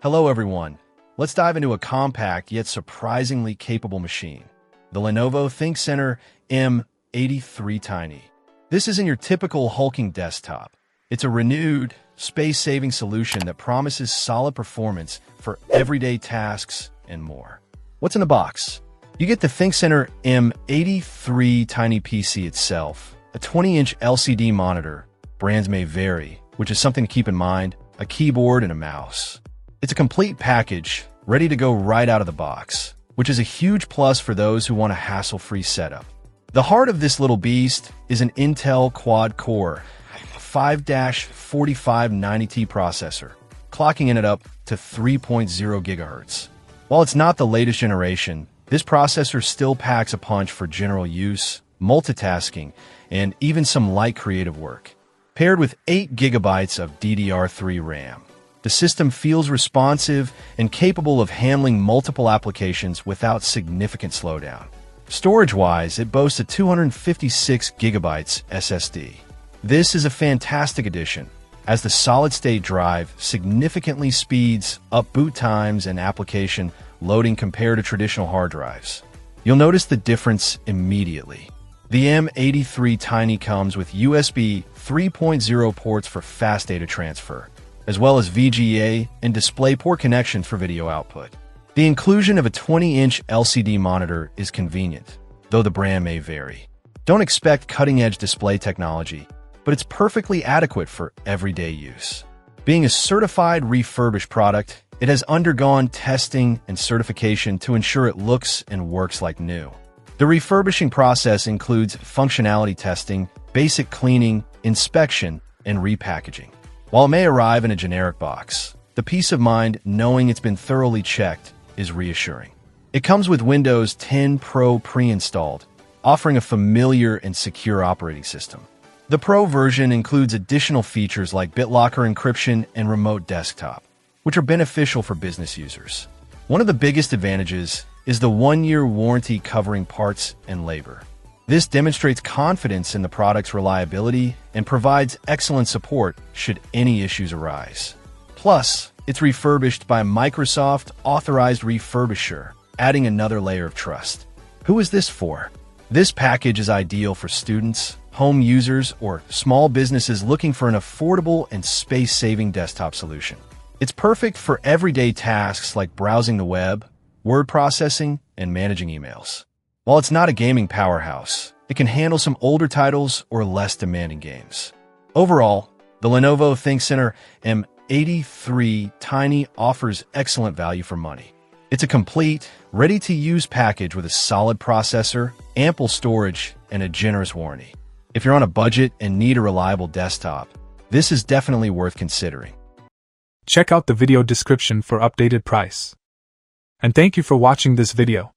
Hello everyone. Let's dive into a compact yet surprisingly capable machine, the Lenovo ThinkCentre M83 Tiny. This isn't your typical hulking desktop. It's a renewed, space-saving solution that promises solid performance for everyday tasks and more. What's in the box? You get the ThinkCentre M83 Tiny PC itself, a 20-inch LCD monitor, brands may vary, which is something to keep in mind, a keyboard and a mouse. It's a complete package, ready to go right out of the box, which is a huge plus for those who want a hassle-free setup. The heart of this little beast is an Intel quad-core 5-4590T processor, clocking in it up to 3.0 GHz. While it's not the latest generation, this processor still packs a punch for general use, multitasking, and even some light creative work. Paired with 8 GB of DDR3 RAM, the system feels responsive and capable of handling multiple applications without significant slowdown. Storage-wise, it boasts a 256 GB SSD. This is a fantastic addition, as the solid-state drive significantly speeds up boot times and application loading compared to traditional hard drives. You'll notice the difference immediately. The M83 Tiny comes with USB 3.0 ports for fast data transfer, as well as VGA and DisplayPort connections for video output. The inclusion of a 20-inch LCD monitor is convenient, though the brand may vary. Don't expect cutting-edge display technology, but it's perfectly adequate for everyday use. Being a certified refurbished product, it has undergone testing and certification to ensure it looks and works like new. The refurbishing process includes functionality testing, basic cleaning, inspection, and repackaging. While it may arrive in a generic box, the peace of mind knowing it's been thoroughly checked is reassuring. It comes with Windows 10 Pro pre-installed, offering a familiar and secure operating system. The Pro version includes additional features like BitLocker encryption and remote desktop, which are beneficial for business users. One of the biggest advantages is the 1-year warranty covering parts and labor. This demonstrates confidence in the product's reliability and provides excellent support should any issues arise. Plus, it's refurbished by a Microsoft-authorized refurbisher, adding another layer of trust. Who is this for? This package is ideal for students, home users, or small businesses looking for an affordable and space-saving desktop solution. It's perfect for everyday tasks like browsing the web, word processing, and managing emails. While it's not a gaming powerhouse, it can handle some older titles or less demanding games. Overall, the Lenovo ThinkCentre M83 Tiny offers excellent value for money. It's a complete, ready-to-use package with a solid processor, ample storage, and a generous warranty. If you're on a budget and need a reliable desktop, this is definitely worth considering. Check out the video description for updated price. And thank you for watching this video.